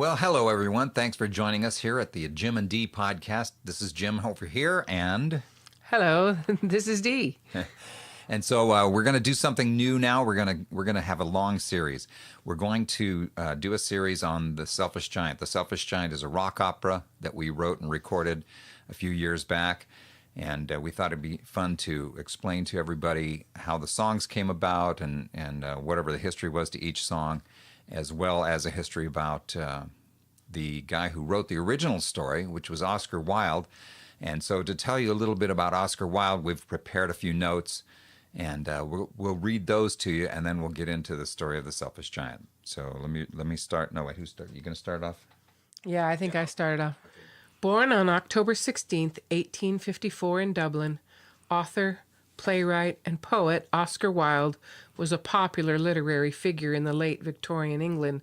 Well, hello, everyone. Thanks for joining us here at the Jim and Dee podcast. This is Jim over here, and Hello, this is Dee. so we're going to do something new now. We're gonna have a long series. We're going to do a series on The Selfish Giant. The Selfish Giant is a rock opera that we wrote and recorded a few years back, and we thought it'd be fun to explain to everybody how the songs came about and whatever the history was to each song, as well as a history about the guy who wrote the original story, which was Oscar Wilde. And so to tell you a little bit about Oscar Wilde, we've prepared a few notes, and we'll read those to you, and then we'll get into the story of the Selfish Giant. So let me start. No, wait, who's start? You going to start off? Yeah, I think I started off. Born on October 16th, 1854 in Dublin, author, playwright, and poet Oscar Wilde was a popular literary figure in the late Victorian England,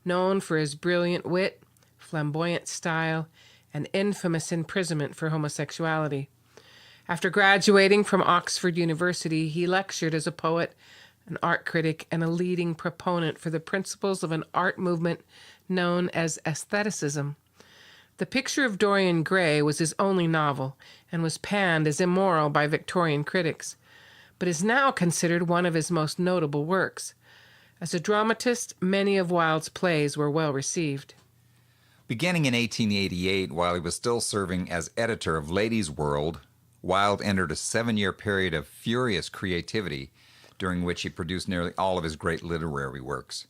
known for his brilliant wit, flamboyant style, and infamous imprisonment for homosexuality. After graduating from Oxford University, he lectured as a poet, an art critic, and a leading proponent for the principles of an art movement known as aestheticism. The Picture of Dorian Gray was his only novel and was panned as immoral by Victorian critics, but is now considered one of his most notable works. As a dramatist, many of Wilde's plays were well received. Beginning in 1888, while he was still serving as editor of Ladies' World, Wilde entered a 7-year period of furious creativity, during which he produced nearly all of his great literary works.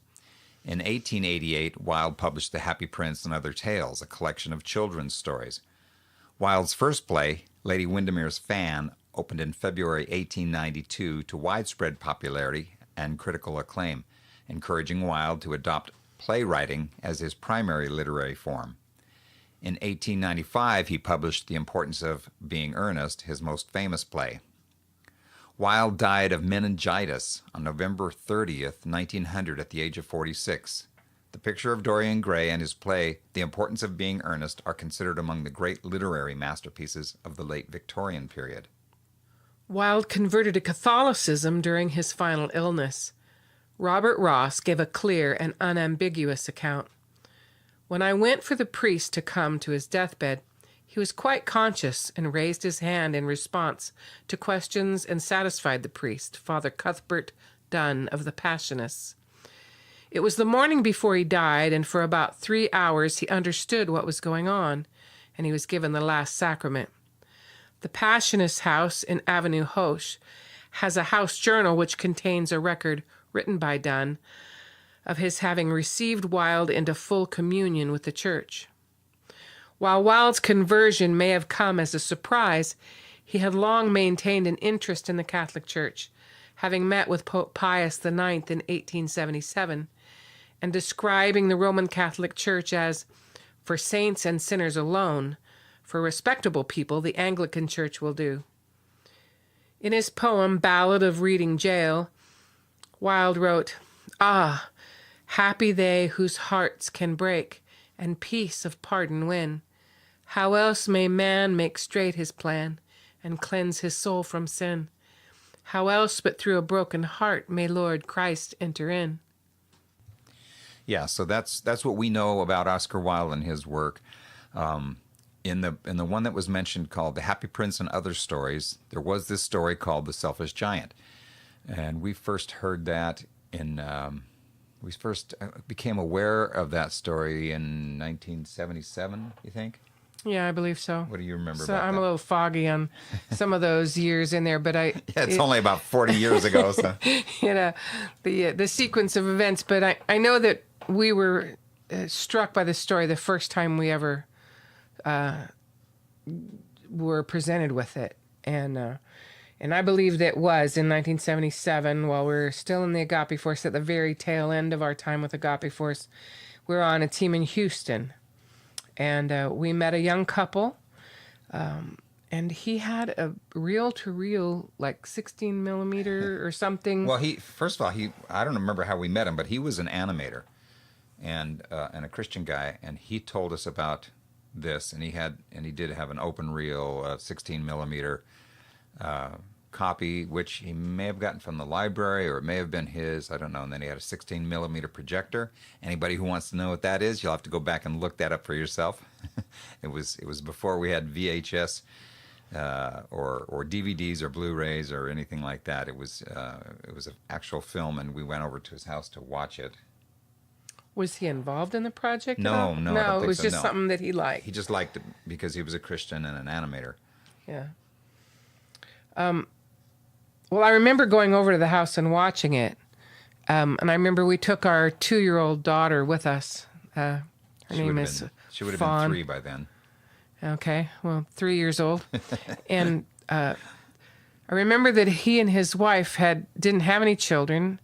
In 1888, Wilde published The Happy Prince and Other Tales, a collection of children's stories. Wilde's first play, Lady Windermere's Fan, opened in February 1892 to widespread popularity and critical acclaim, encouraging Wilde to adopt playwriting as his primary literary form. In 1895, he published The Importance of Being Earnest, his most famous play. Wilde died of meningitis on November 30th, 1900, at the age of 46. The Picture of Dorian Gray and his play, The Importance of Being Earnest, are considered among the great literary masterpieces of the late Victorian period. Wilde converted to Catholicism during his final illness. Robert Ross gave a clear and unambiguous account. When I went for the priest to come to his deathbed, he was quite conscious and raised his hand in response to questions and satisfied the priest, Father Cuthbert Dunn of the Passionists. It was the morning before he died, and for about 3 hours he understood what was going on, and he was given the last sacrament. The Passionist House in Avenue Hoche has a house journal which contains a record written by Dunn of his having received Wilde into full communion with the Church. While Wilde's conversion may have come as a surprise, he had long maintained an interest in the Catholic Church, having met with Pope Pius IX in 1877, and describing the Roman Catholic Church as, for saints and sinners alone, for respectable people the Anglican Church will do. In his poem Ballad of Reading Gaol, Wilde wrote, "Ah, happy they whose hearts can break, and peace of pardon win. How else may man make straight his plan, and cleanse his soul from sin? How else but through a broken heart may Lord Christ enter in?" Yeah, so that's what we know about Oscar Wilde and his work. In the one that was mentioned called The Happy Prince and Other Stories, there was this story called The Selfish Giant. And we first heard that we first became aware of that story in 1977, you think? Yeah, I believe so. What do you remember So about I'm that? a little foggy on some of those years in there, but Yeah, it's only about 40 years ago. So. the sequence of events. But I know that we were struck by the story the first time we ever were presented with it, and I believe that was in 1977, while we were still in the Agape Force, at the very tail end of our time with Agape Force. We were on a team in Houston, and we met a young couple, and he had a reel-to-reel, like 16 millimeter or something. Well, first of all, I don't remember how we met him, but he was an animator and a Christian guy, and he told us about this, and he did have an open reel 16 millimeter copy, which he may have gotten from the library or it may have been his. I don't know. And then he had a 16 millimeter projector. Anybody who wants to know what that is, you'll have to go back and look that up for yourself. It was before we had VHS or DVDs or Blu-rays or anything like that. It was an actual film, and we went over to his house to watch it. Was he involved in the project? No, at all? no, I don't think it was so, just no. something that he liked. He just liked it because he was a Christian and an animator. Yeah. Well, I remember going over to the house and watching it. And I remember we took our 2-year-old daughter with us. Her name is She would have Fawn. been 3 by then. Okay, well, 3 years old. And I remember that he and his wife didn't have any children.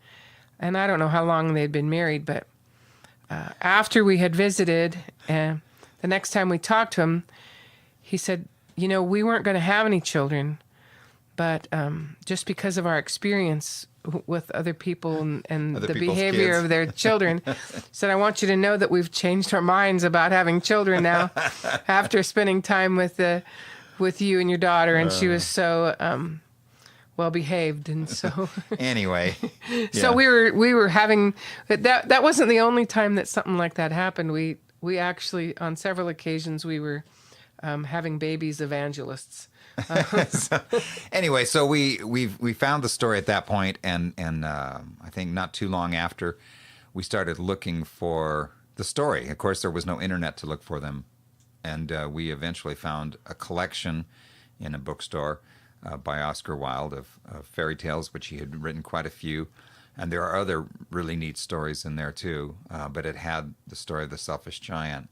And I don't know how long they'd been married, but after we had visited, and the next time we talked to him, he said, we weren't going to have any children, but just because of our experience with other people and Other the people's behavior kids. of their children, said, I want you to know that we've changed our minds about having children now after spending time with you and your daughter. And she was so well behaved, and so Anyway. so yeah. we were having that wasn't the only time that something like that happened. We actually, on several occasions, we were having babies evangelists. Anyway, so we found the story at that point, and I think not too long after, we started looking for the story. Of course, there was no internet to look for them, and we eventually found a collection in a bookstore by Oscar Wilde of fairy tales, which he had written quite a few. And there are other really neat stories in there too, but it had the story of the selfish giant.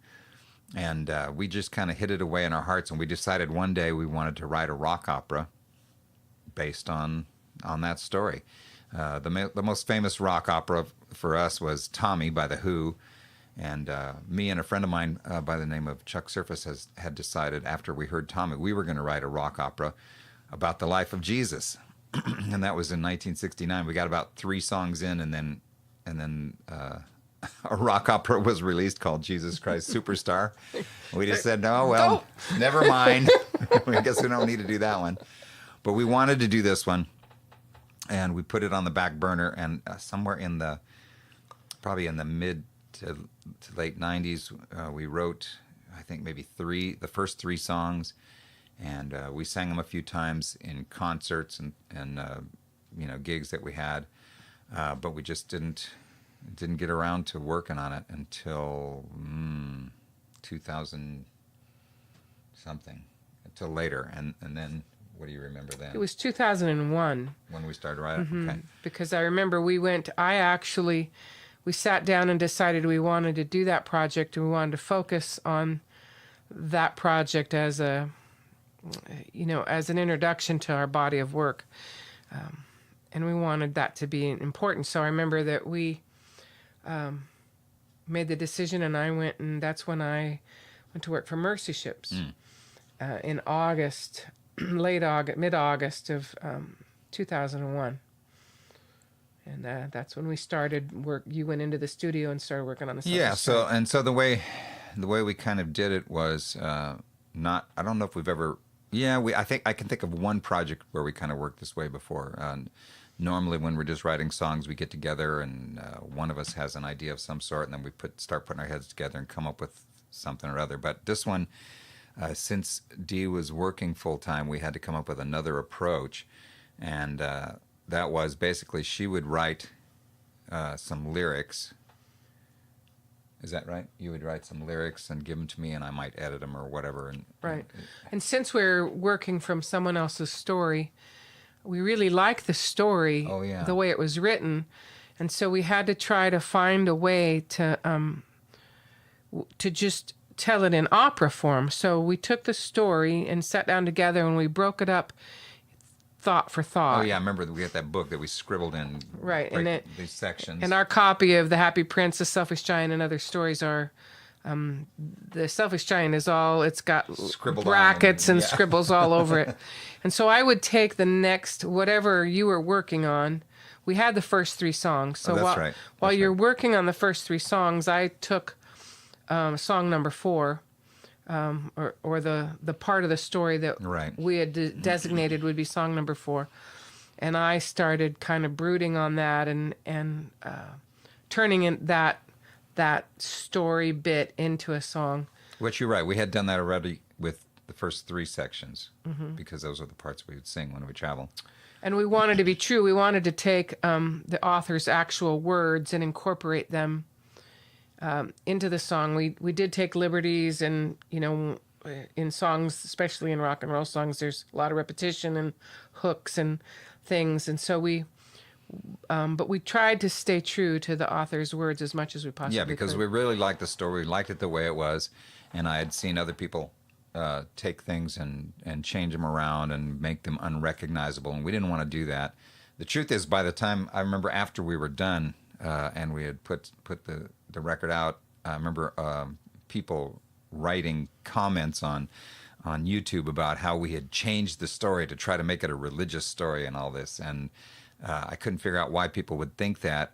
And we just kind of hid it away in our hearts, and we decided one day we wanted to write a rock opera based on that story. The most famous rock opera for us was Tommy by The Who, and me and a friend of mine by the name of Chuck Surface had decided after we heard Tommy we were going to write a rock opera about the life of Jesus. And that was in 1969. We got about 3 songs in, and then a rock opera was released called Jesus Christ Superstar. We just said, no, well, never mind. I guess we don't need to do that one. But we wanted to do this one, and we put it on the back burner, and somewhere probably in the mid to late 90s, we wrote, I think maybe the first 3 songs, and we sang them a few times in concerts and gigs that we had, but we just didn't get around to working on it until 2000 something, until later. And then, what do you remember then? It was 2001. When we started writing? Mm-hmm. Okay. Because I remember we sat down and decided we wanted to do that project, and we wanted to focus on that project as an introduction to our body of work. And we wanted that to be important. So I remember that we made the decision, and I went, and that's when I went to work for Mercy Ships in August, mid-August of 2001. And that's when we started work. You went into the studio and started working on the Yeah. So the way we kind of did it was not. I don't know if we've ever. Yeah, I think I can think of one project where we kind of worked this way before. Normally, when we're just writing songs, we get together and one of us has an idea of some sort, and then we start putting our heads together and come up with something or other. But this one, since Dee was working full time, we had to come up with another approach, and that was basically she would write some lyrics. Is that right? You would write some lyrics and give them to me, and I might edit them or whatever. Right. And since we're working from someone else's story, we really like the story, the way it was written, and so we had to try to find a way to just tell it in opera form. So we took the story and sat down together, and we broke it up thought for thought. Oh yeah, I remember we had that book that we scribbled in. Right, and these sections. And our copy of The Happy Prince, The Selfish Giant, and Other Stories are. The Selfish Giant it's got Scribbled brackets and scribbles all over it. And so I would take the next, whatever you were working on. We had the first 3 songs. So while you're working on the first 3 songs, I took song number 4, or the part of the story that Right. we had designated would be song number 4. And I started kind of brooding on that and turning in that story bit into a song. Which you're right. We had done that already with the first 3 sections because those are the parts we would sing when we travel. And we wanted to be true. We wanted to take the author's actual words and incorporate them into the song. We did take liberties, and in songs, especially in rock and roll songs, there's a lot of repetition and hooks and things, and so but we tried to stay true to the author's words as much as we possibly could. Yeah, because we really liked the story. We liked it the way it was, and I had seen other people take things and change them around and make them unrecognizable, and we didn't want to do that. The truth is, by the time I remember after we were done and we had put the record out, I remember people writing comments on YouTube about how we had changed the story to try to make it a religious story and all this, and I couldn't figure out why people would think that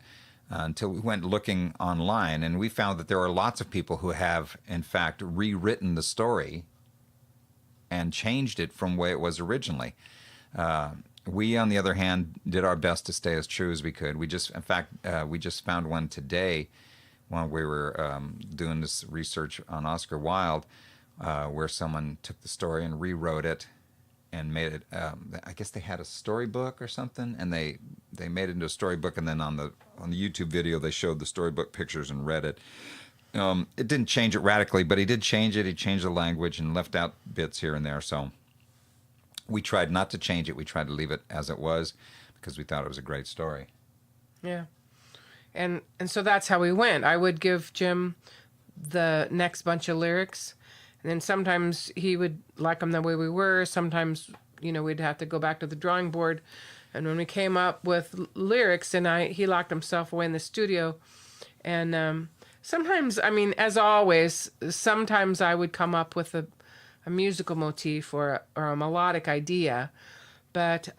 until we went looking online, and we found that there are lots of people who have, in fact, rewritten the story and changed it from the way it was originally. We, on the other hand, did our best to stay as true as we could. We just found one today when we were doing this research on Oscar Wilde, where someone took the story and rewrote it and made it. I guess they had a storybook or something, and they made it into a storybook. And then on the YouTube video, they showed the storybook pictures and read it. It didn't change it radically, but he did change it. He changed the language and left out bits here and there. So we tried not to change it. We tried to leave it as it was because we thought it was a great story. Yeah. And so that's how we went. I would give Jim the next bunch of lyrics, and then sometimes he would like them the way we were. Sometimes, we'd have to go back to the drawing board. And when we came up with lyrics, and he locked himself away in the studio. And sometimes, as always, sometimes I would come up with a musical motif or a melodic idea. But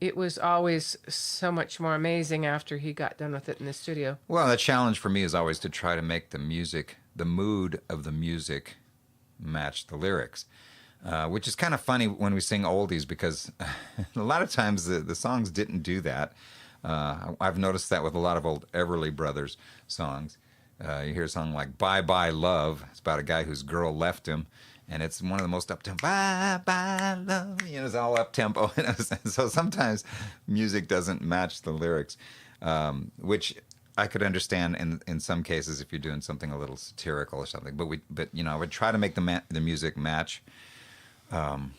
it was always so much more amazing after he got done with it in the studio. Well, the challenge for me is always to try to make the music, the mood of the music, match the lyrics, which is kind of funny when we sing oldies because a lot of times the songs didn't do that. I've noticed that with a lot of old Everly Brothers songs. You hear a song like Bye Bye Love. It's about a guy whose girl left him. And it's one of the most up-tempo, bye, bye, love, it's all up-tempo. So sometimes music doesn't match the lyrics, which I could understand in some cases if you're doing something a little satirical or something. But I would try to make the music match the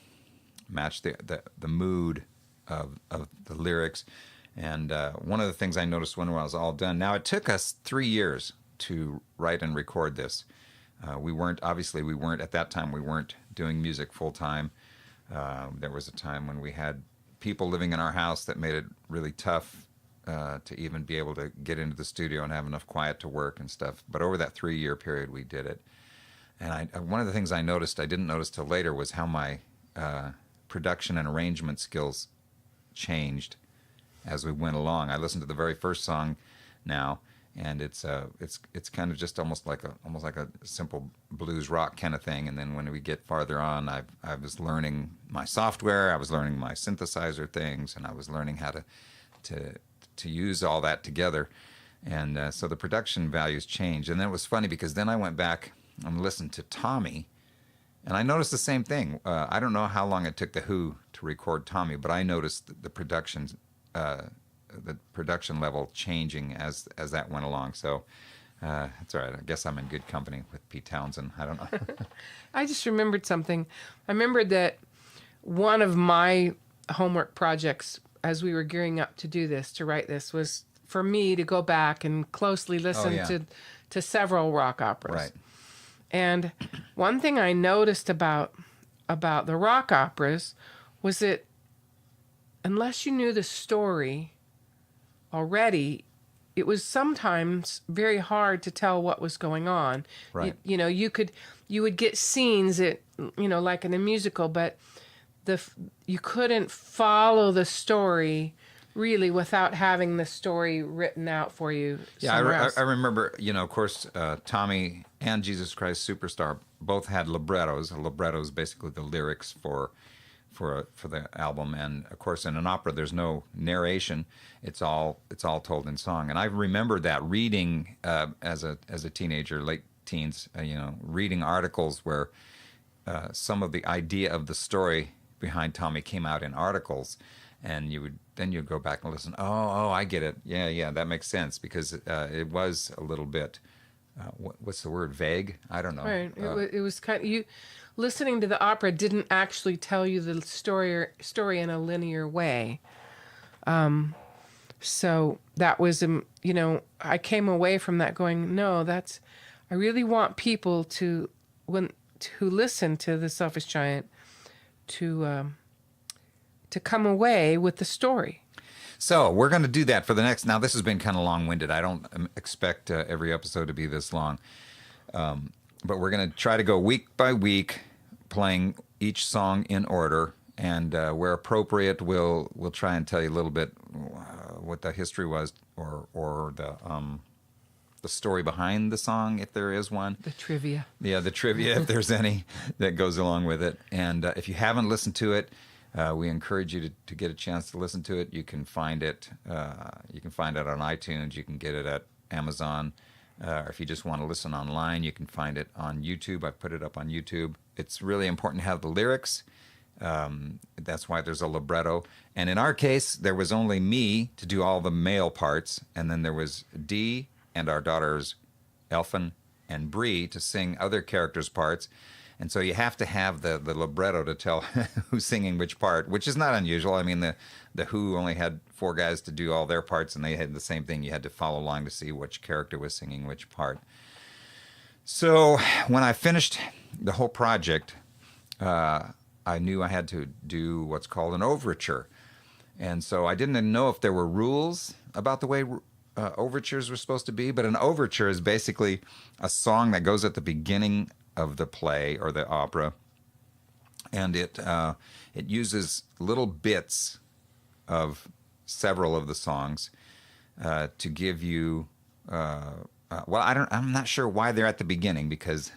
mood of the lyrics. And one of the things I noticed when I was all done, now it took us 3 years to write and record this. We weren't at that time, we weren't doing music full time. There was a time when we had people living in our house that made it really tough to even be able to get into the studio and have enough quiet to work and stuff. But over that 3-year period, we did it. And one of the things I didn't notice till later, was how my production and arrangement skills changed as we went along. I listened to the very first song now, and it's kind of just almost like a simple blues rock kind of thing. And then when we get farther on, I was learning my software, I was learning my synthesizer things, and I was learning how to use all that together. And so the production values changed. And then it was funny because then I went back and listened to Tommy, and I noticed the same thing. I don't know how long it took The Who to record Tommy, but I noticed the production level changing as that went along. So that's all right. I guess I'm in good company with Pete Townsend. I don't know. I just remembered something. I remembered that one of my homework projects as we were gearing up to write this, was for me to go back and closely listen to several rock operas. Right. And one thing I noticed about the rock operas was that unless you knew the story already, it was sometimes very hard to tell what was going on. Right. You would get scenes that, like in a musical, but you couldn't follow the story really, without having the story written out for you. Yeah, somewhere else. I remember, of course, Tommy and Jesus Christ Superstar both had librettos. A libretto is basically the lyrics for the album, and of course, in an opera, there's no narration. It's all told in song. And I remember that reading as a teenager, late teens, reading articles where some of the idea of the story behind Tommy came out in articles, and you'd go back and listen. Oh, I get it. Yeah, that makes sense, because it was a little bit what's the word? Vague? I don't know. Right. It was kind of, you listening to the opera didn't actually tell you the story in a linear way. So that was I came away from that going, no, I really want people to listen to The Selfish Giant to come away with the story. So we're going to do that for the next. Now, this has been kind of long-winded. I don't expect every episode to be this long, but we're going to try to go week by week, playing each song in order, and where appropriate, we'll try and tell you a little bit what the history was, or the story behind the song, if there is one. The trivia. Yeah, the trivia, if there's any, that goes along with it. And if you haven't listened to it, we encourage you to get a chance to listen to it. You can find it. You can find it on iTunes. You can get it at Amazon. Or if you just want to listen online, you can find it on YouTube. I put it up on YouTube. It's really important to have the lyrics. That's why there's a libretto. And in our case, there was only me to do all the male parts, and then there was Dee and our daughters Elfin and Bree to sing other characters' parts. And so you have to have the libretto to tell who's singing which part, which is not unusual. I mean, the Who only had 4 guys to do all their parts, and they had the same thing. You had to follow along to see which character was singing which part. So when I finished the whole project, I knew I had to do what's called an overture. And so I didn't know if there were rules about the way overtures were supposed to be, but an overture is basically a song that goes at the beginning of the play or the opera, and it uses little bits of several of the songs to give you. I'm not sure why they're at the beginning, because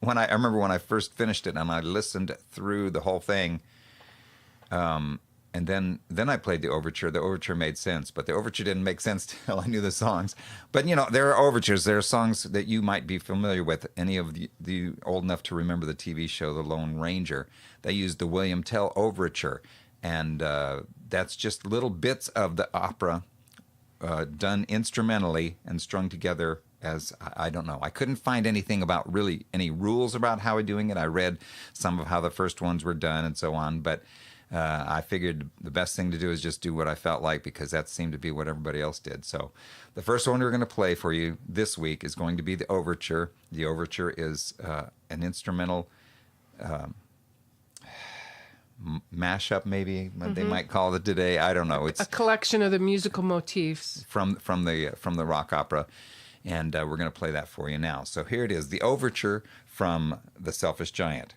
I remember when I first finished it and I listened through the whole thing, and then I played the overture. The overture made sense, but the overture didn't make sense till I knew the songs. But there are overtures. There are songs that you might be familiar with. Any of the old enough to remember the TV show The Lone Ranger? They used the William Tell overture, and that's just little bits of the opera done instrumentally and strung together as, I don't know. I couldn't find anything about really any rules about how we're doing it. I read some of how the first ones were done and so on, but I figured the best thing to do is just do what I felt like, because that seemed to be what everybody else did. So the first one we're going to play for you this week is going to be the overture. The overture is an instrumental mashup, maybe they might call it today. I don't know. It's a collection of the musical motifs from the rock opera, and we're going to play that for you now. So here it is, the overture from The Selfish Giant.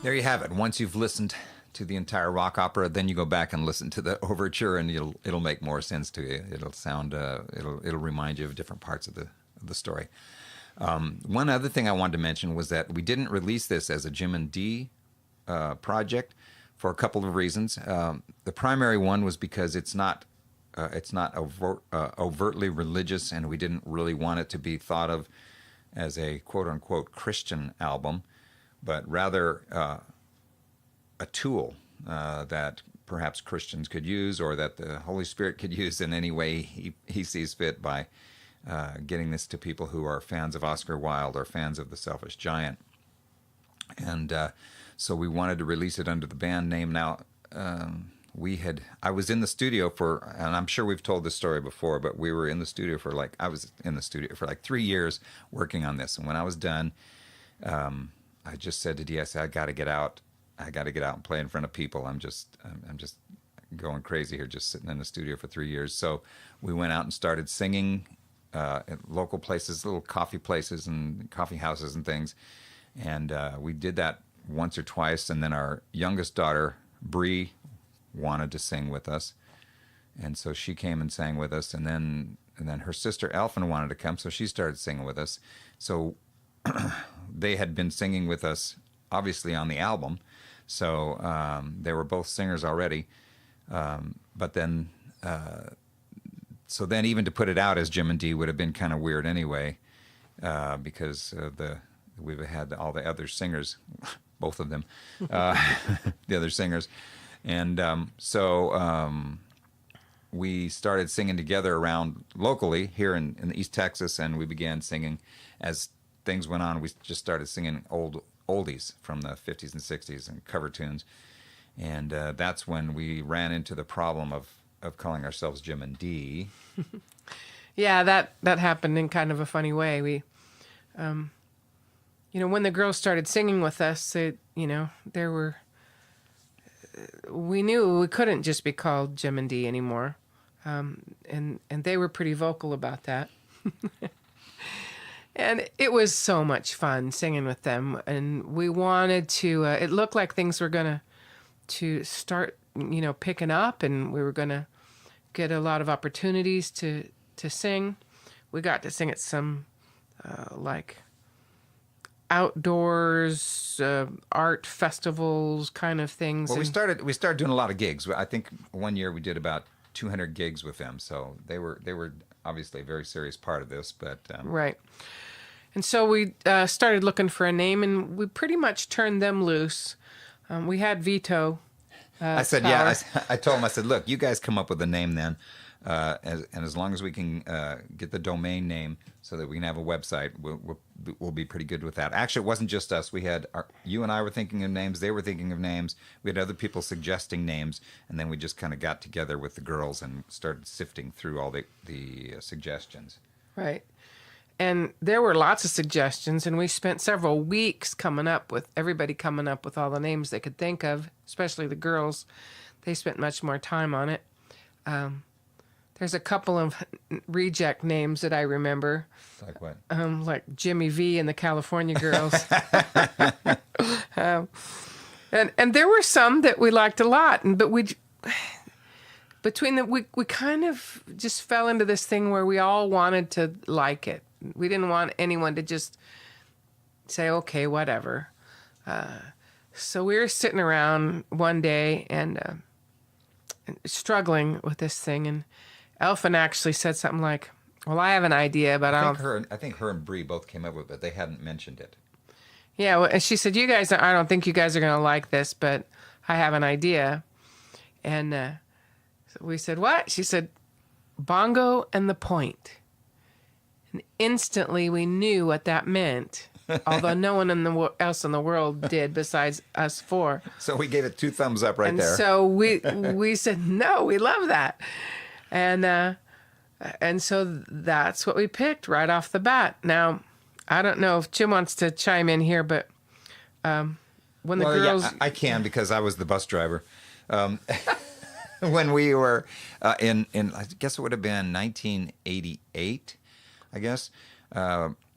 There you have it. Once you've listened to the entire rock opera, then you go back and listen to the overture, and it'll make more sense to you. It'll sound it'll remind you of different parts of the story. One other thing I wanted to mention was that we didn't release this as a Jim and Dee project for a couple of reasons. The primary one was because it's not overtly religious, and we didn't really want it to be thought of as a quote-unquote Christian album, but rather a tool that perhaps Christians could use, or that the Holy Spirit could use in any way he sees fit by getting this to people who are fans of Oscar Wilde or fans of The Selfish Giant. And so we wanted to release it under the band name. Now, I was in the studio and I'm sure we've told this story before, but I was in the studio for like 3 years working on this. And when I was done, I just said to Dee, I said, I got to get out and play in front of people. I'm just going crazy here, just sitting in the studio for 3 years. So we went out and started singing at local places, little coffee places and coffee houses and things. And we did that once or twice. And then our youngest daughter, Bree, wanted to sing with us, and so she came and sang with us, and then her sister Elfin wanted to come, so she started singing with us. So they had been singing with us obviously on the album, so they were both singers already, but then so then even to put it out as Jim and Dee would have been kind of weird anyway, because we've had all the other singers, both of them, the other singers. And so we started singing together around locally here in East Texas, and we began singing. As things went on, we just started singing oldies from the 50s and 60s and cover tunes. And that's when we ran into the problem of calling ourselves Jim and Dee. Yeah, that happened in kind of a funny way. We, when the girls started singing with us, we knew we couldn't just be called Jim and Dee anymore, and they were pretty vocal about that. And it was so much fun singing with them, and we wanted to. It looked like things were gonna to start, picking up, and we were gonna get a lot of opportunities to sing. We got to sing at some like outdoors art festivals kind of things. Well, we started doing a lot of gigs. I think one year we did about 200 gigs with them, so they were obviously a very serious part of this. But right, and so we started looking for a name, and we pretty much turned them loose. We had veto. I said, power. yeah. I told him, I said, look, you guys come up with a name then, and as long as we can get the domain name so that we can have a website, we'll be pretty good with that. Actually, it wasn't just us. You and I were thinking of names. They were thinking of names. We had other people suggesting names, and then we just kind of got together with the girls and started sifting through all the suggestions. Right. And there were lots of suggestions, and we spent several weeks everybody coming up with all the names they could think of, especially the girls. They spent much more time on it. There's a couple of reject names that I remember. Like what? Like Jimmy V and the California Girls. And there were some that we liked a lot, but we kind of just fell into this thing where we all wanted to like it. We didn't want anyone to just say, okay, whatever. So we were sitting around one day and struggling with this thing, and Elfin actually said something like, well, I have an idea, but I think her and Bree both came up with it, but they hadn't mentioned it. Yeah, well, and she said, I don't think you guys are going to like this, but I have an idea. And so we said, what? She said, Bongo and the Point. And instantly we knew what that meant, although no one else in the world did besides us four. So we gave it 2 thumbs up right there. And so we said, no, we love that. And so that's what we picked right off the bat. Now, I don't know if Jim wants to chime in here, but when the girls... Yeah, I can, because I was the bus driver. When we were in, I guess it would have been 1988, I guess,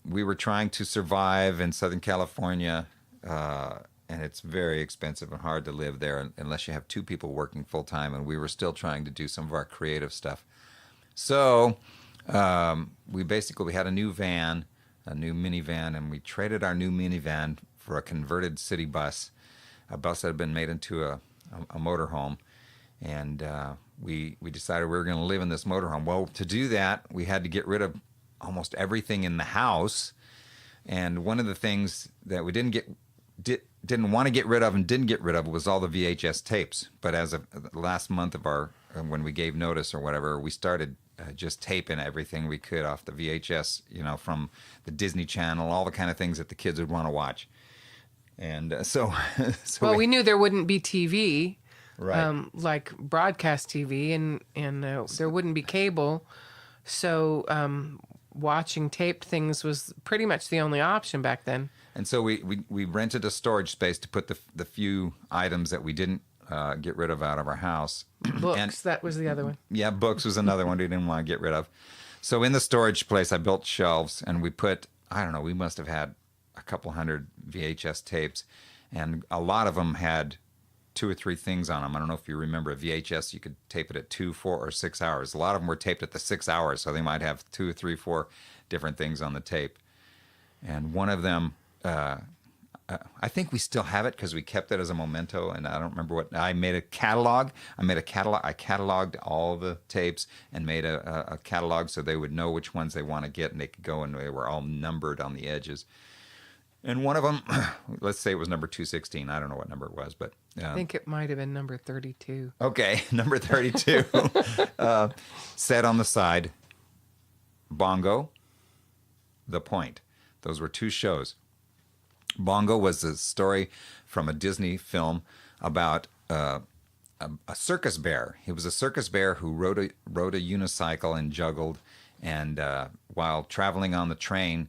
we were trying to survive in Southern California and it's very expensive and hard to live there unless you have two people working full time. And we were still trying to do some of our creative stuff. So we had a new van, a new minivan, and we traded our new minivan for a converted city bus, a bus that had been made into a motorhome. And we decided we were going to live in this motorhome. Well, to do that, we had to get rid of almost everything in the house. And one of the things that we didn't want to get rid of and didn't get rid of was all the VHS tapes. But as of the last month of when we gave notice or whatever, we started just taping everything we could off the VHS, from the Disney Channel, all the kind of things that the kids would want to watch. And so we knew there wouldn't be TV, right? Like broadcast TV, and there wouldn't be cable. So watching taped things was pretty much the only option back then. And so we rented a storage space to put the few items that we didn't get rid of out of our house. Books, that was the other one. Yeah, books was another one we didn't want to get rid of. So in the storage place, I built shelves, and we put, I don't know, we must have had a couple hundred VHS tapes, and a lot of them had 2 or 3 things on them. I don't know if you remember a VHS, you could tape it at 2, 4, or 6 hours. A lot of them were taped at the 6 hours, so they might have 2 or 3, 4 different things on the tape. And one of them, I think we still have it because we kept it as a memento, and I don't remember what. I made a catalog. I cataloged all the tapes and made a catalog so they would know which ones they want to get, and they could go, and they were all numbered on the edges. And one of them, let's say it was number 216. I don't know what number it was, but I think it might have been number 32. Okay, number 32. Said on the side, Bongo, The Point. Those were 2 shows. Bongo was a story from a Disney film about a circus bear. He was a circus bear who rode a unicycle and juggled, and while traveling on the train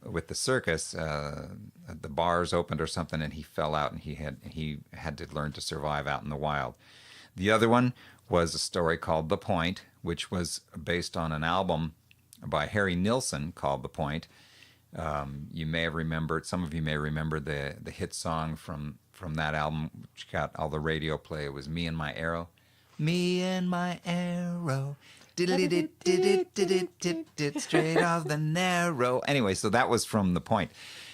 with the circus, the bars opened or something, and he fell out, and he had to learn to survive out in the wild. The other one was a story called The Point, which was based on an album by Harry Nilsson called The Point. You may have remembered, some of you may remember the hit song from that album, which got all the radio play. It was Me and My Arrow. Me and my arrow. Straight off the narrow. Anyway, so that was from The Point.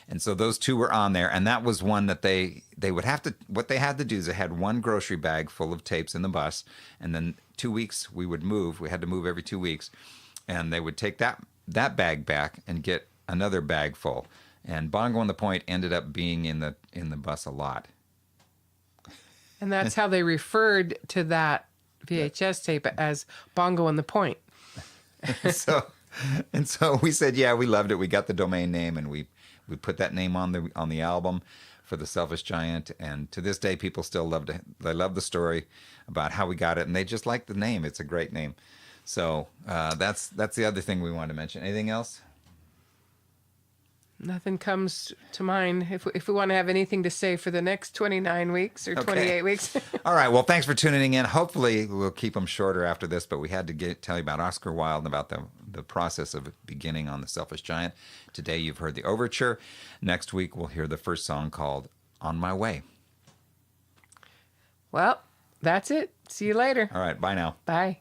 And so those 2 were on there. And that was one that they would have to, what they had to do is they had one grocery bag full of tapes in the bus. And then 2 weeks we would move. We had to move every 2 weeks. And they would take that bag back and get another bag full. And Bongo and The Point ended up being in the bus a lot. And that's how they referred to that VHS tape as Bongo and The Point. So we said, yeah, we loved it. We got the domain name, and we put that name on the album for The Selfish Giant. And to this day, people still love the story about how we got it, and they just like the name. It's a great name. So that's the other thing we wanted to mention. Anything else? Nothing comes to mind. If we want to have anything to say for the next 29 weeks or 28 weeks. All right. Well, thanks for tuning in. Hopefully, we'll keep them shorter after this, but we had to tell you about Oscar Wilde and about the process of beginning on The Selfish Giant. Today, you've heard the Overture. Next week, we'll hear the first song called On My Way. Well, that's it. See you later. All right. Bye now. Bye.